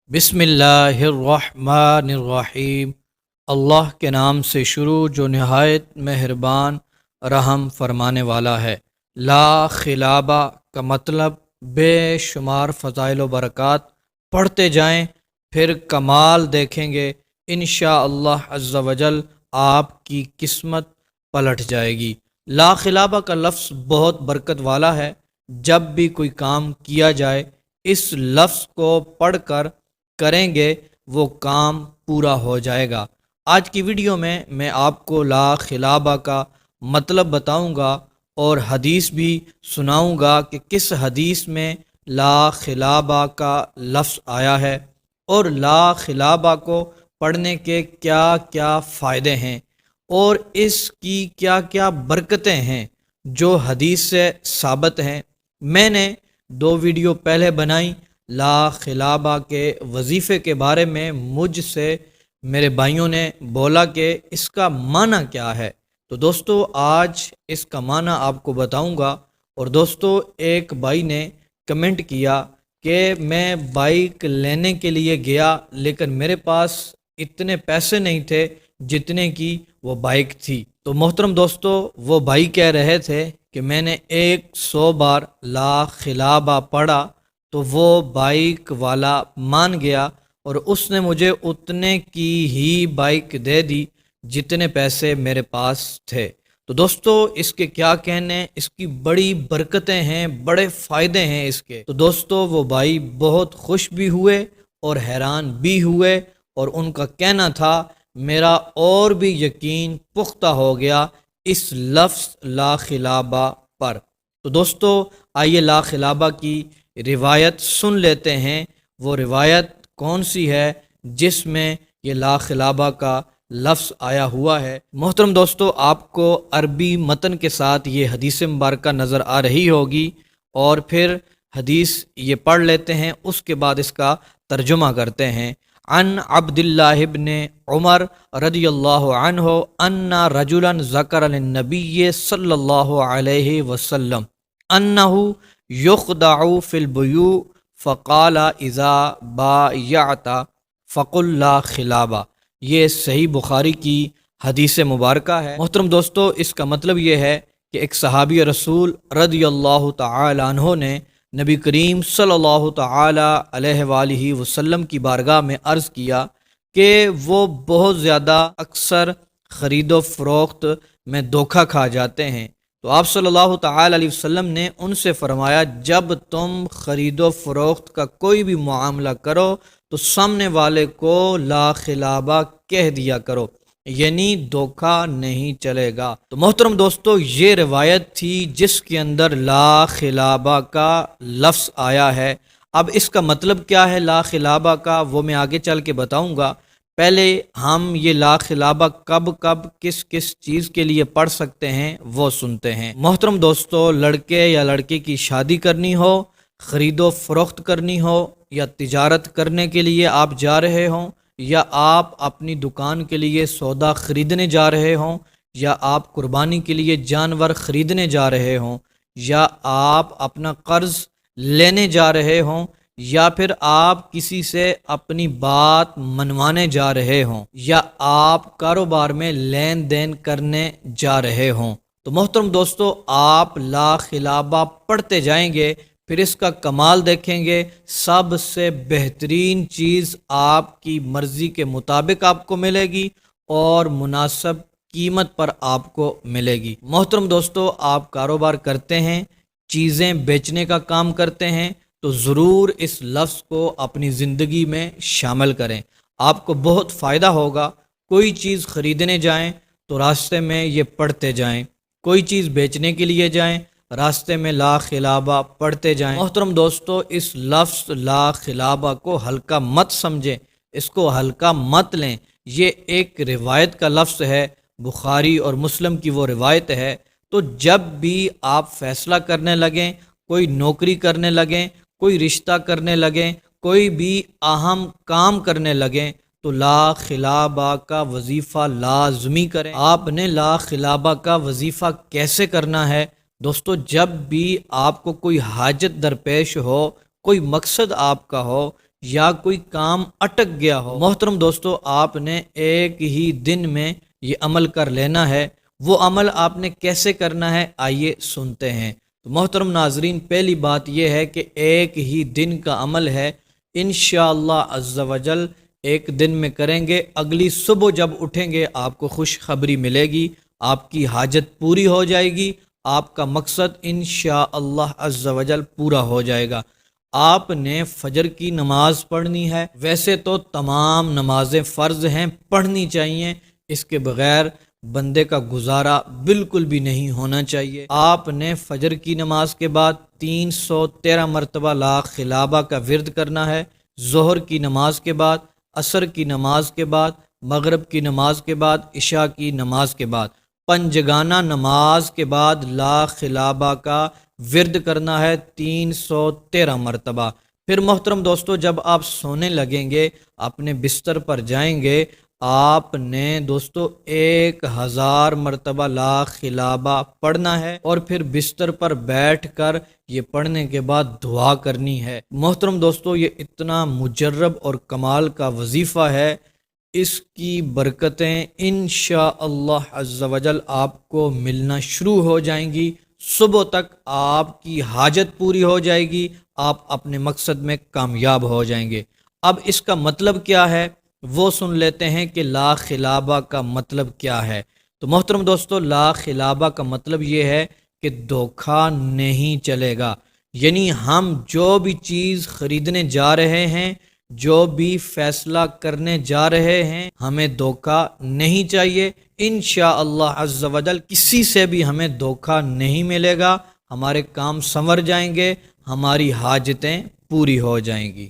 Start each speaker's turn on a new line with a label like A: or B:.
A: بسم اللہ الرحمن الرحیم۔ اللہ کے نام سے شروع جو نہایت مہربان رحم فرمانے والا ہے۔ لا خلابہ کا مطلب بے شمار فضائل و برکات، پڑھتے جائیں پھر کمال دیکھیں گے انشاءاللہ عز و جل آپ کی قسمت پلٹ جائے گی۔ لا خلابہ کا لفظ بہت برکت والا ہے۔ جب بھی کوئی کام کیا جائے اس لفظ کو پڑھ کر کریں گے وہ کام پورا ہو جائے گا۔ آج کی ویڈیو میں آپ کو لا خلابہ کا مطلب بتاؤں گا اور حدیث بھی سناؤں گا کہ کس حدیث میں لا خلابہ کا لفظ آیا ہے اور لا خلابہ کو پڑھنے کے کیا کیا فائدے ہیں اور اس کی کیا کیا برکتیں ہیں جو حدیث سے ثابت ہیں۔ میں نے 2 ویڈیو پہلے بنائی لا خلابہ کے وظیفے کے بارے میں۔ مجھ سے میرے بھائیوں نے بولا کہ اس کا معنی کیا ہے، تو دوستو آج اس کا معنی آپ کو بتاؤں گا۔ اور دوستو ایک بھائی نے کمنٹ کیا کہ میں بائک لینے کے لیے گیا لیکن میرے پاس اتنے پیسے نہیں تھے جتنے کی وہ بائک تھی۔ تو محترم دوستو وہ بھائی کہہ رہے تھے کہ میں نے 100 بار لا خلابہ پڑھا تو وہ بائک والا مان گیا اور اس نے مجھے اتنے کی ہی بائک دے دی جتنے پیسے میرے پاس تھے۔ تو دوستو اس کے کیا کہنے، اس کی بڑی برکتیں ہیں، بڑے فائدے ہیں اس کے۔ تو دوستو وہ بھائی بہت خوش بھی ہوئے اور حیران بھی ہوئے اور ان کا کہنا تھا میرا اور بھی یقین پختہ ہو گیا اس لفظ لا خلابہ پر۔ تو دوستو آئیے لا خلابہ کی روایت سن لیتے ہیں۔ وہ روایت کون سی ہے جس میں یہ لا خلابہ کا لفظ آیا ہوا ہے؟ محترم دوستو آپ کو عربی متن کے ساتھ یہ حدیث مبارکہ نظر آ رہی ہوگی اور پھر حدیث یہ پڑھ لیتے ہیں، اس کے بعد اس کا ترجمہ کرتے ہیں۔ عن عبداللہ ابن عمر رضی اللہ عنہ ان رجلا ذکر للنبی صلی اللہ علیہ وسلم انہ یخدع فی البیوع فقال اذا بایعت فقل لا خلابہ۔ یہ صحیح بخاری کی حدیث مبارکہ ہے۔ محترم دوستو اس کا مطلب یہ ہے کہ ایک صحابی رسول رضی اللہ تعالی عنہ نے نبی کریم صلی اللہ تعالی علیہ وآلہ وسلم کی بارگاہ میں عرض کیا کہ وہ بہت زیادہ اکثر خرید و فروخت میں دھوکہ کھا جاتے ہیں۔ تو آپ صلی اللہ تعالی علیہ وسلم نے ان سے فرمایا جب تم خرید و فروخت کا کوئی بھی معاملہ کرو تو سامنے والے کو لا خلابہ کہہ دیا کرو، یعنی دھوکہ نہیں چلے گا۔ تو محترم دوستو یہ روایت تھی جس کے اندر لا خلابہ کا لفظ آیا ہے۔ اب اس کا مطلب کیا ہے لا خلابہ کا وہ میں آگے چل کے بتاؤں گا۔ پہلے ہم یہ لا خلابہ کب کب کس کس چیز کے لیے پڑھ سکتے ہیں وہ سنتے ہیں۔ محترم دوستو لڑکے یا لڑکی کی شادی کرنی ہو، خرید و فروخت کرنی ہو، یا تجارت کرنے کے لیے آپ جا رہے ہوں، یا آپ اپنی دکان کے لیے سودا خریدنے جا رہے ہوں، یا آپ قربانی کے لیے جانور خریدنے جا رہے ہوں، یا آپ اپنا قرض لینے جا رہے ہوں، یا پھر آپ کسی سے اپنی بات منوانے جا رہے ہوں، یا آپ کاروبار میں لین دین کرنے جا رہے ہوں، تو محترم دوستو آپ لا خلابہ پڑھتے جائیں گے، پھر اس کا کمال دیکھیں گے۔ سب سے بہترین چیز آپ کی مرضی کے مطابق آپ کو ملے گی اور مناسب قیمت پر آپ کو ملے گی۔ محترم دوستو آپ کاروبار کرتے ہیں، چیزیں بیچنے کا کام کرتے ہیں تو ضرور اس لفظ کو اپنی زندگی میں شامل کریں، آپ کو بہت فائدہ ہوگا۔ کوئی چیز خریدنے جائیں تو راستے میں یہ پڑھتے جائیں، کوئی چیز بیچنے کے لیے جائیں راستے میں لا خلابہ پڑھتے جائیں۔ محترم دوستو اس لفظ لا خلابہ کو ہلکا مت سمجھیں، اس کو ہلکا مت لیں۔ یہ ایک روایت کا لفظ ہے، بخاری اور مسلم کی وہ روایت ہے۔ تو جب بھی آپ فیصلہ کرنے لگیں، کوئی نوکری کرنے لگیں، کوئی رشتہ کرنے لگیں، کوئی بھی اہم کام کرنے لگیں تو لا خلابہ کا وظیفہ لازمی کریں۔ آپ نے لا خلابہ کا وظیفہ کیسے کرنا ہے؟ دوستو جب بھی آپ کو کوئی حاجت درپیش ہو، کوئی مقصد آپ کا ہو، یا کوئی کام اٹک گیا ہو، محترم دوستو آپ نے ایک ہی دن میں یہ عمل کر لینا ہے۔ وہ عمل آپ نے کیسے کرنا ہے آئیے سنتے ہیں۔ تو محترم ناظرین، پہلی بات یہ ہے کہ ایک ہی دن کا عمل ہے، انشاءاللہ عز و جل ایک دن میں کریں گے، اگلی صبح جب اٹھیں گے آپ کو خوشخبری ملے گی، آپ کی حاجت پوری ہو جائے گی، آپ کا مقصد انشاءاللہ عز و جل پورا ہو جائے گا۔ آپ نے فجر کی نماز پڑھنی ہے، ویسے تو تمام نمازیں فرض ہیں، پڑھنی چاہیے، اس کے بغیر بندے کا گزارا بالکل بھی نہیں ہونا چاہیے۔ آپ نے فجر کی نماز کے بعد 313 مرتبہ لا خلابہ کا ورد کرنا ہے، ظہر کی نماز کے بعد، عصر کی نماز کے بعد، مغرب کی نماز کے بعد، عشاء کی نماز کے بعد، پنجگانہ نماز کے بعد لا خلابہ کا ورد کرنا ہے 313 مرتبہ۔ پھر محترم دوستو جب آپ سونے لگیں گے، اپنے بستر پر جائیں گے، آپ نے دوستو 1000 مرتبہ لا خلابہ پڑھنا ہے، اور پھر بستر پر بیٹھ کر یہ پڑھنے کے بعد دعا کرنی ہے۔ محترم دوستو یہ اتنا مجرب اور کمال کا وظیفہ ہے، اس کی برکتیں انشاءاللہ عز و جل آپ کو ملنا شروع ہو جائیں گی، صبح تک آپ کی حاجت پوری ہو جائے گی، آپ اپنے مقصد میں کامیاب ہو جائیں گے۔ اب اس کا مطلب کیا ہے وہ سن لیتے ہیں کہ لا خلابہ کا مطلب کیا ہے۔ تو محترم دوستو لا خلابہ کا مطلب یہ ہے کہ دھوکہ نہیں چلے گا، یعنی ہم جو بھی چیز خریدنے جا رہے ہیں، جو بھی فیصلہ کرنے جا رہے ہیں، ہمیں دھوکہ نہیں چاہیے۔ انشاءاللہ عز و جل کسی سے بھی ہمیں دھوکہ نہیں ملے گا، ہمارے کام سنور جائیں گے، ہماری حاجتیں پوری ہو جائیں گی۔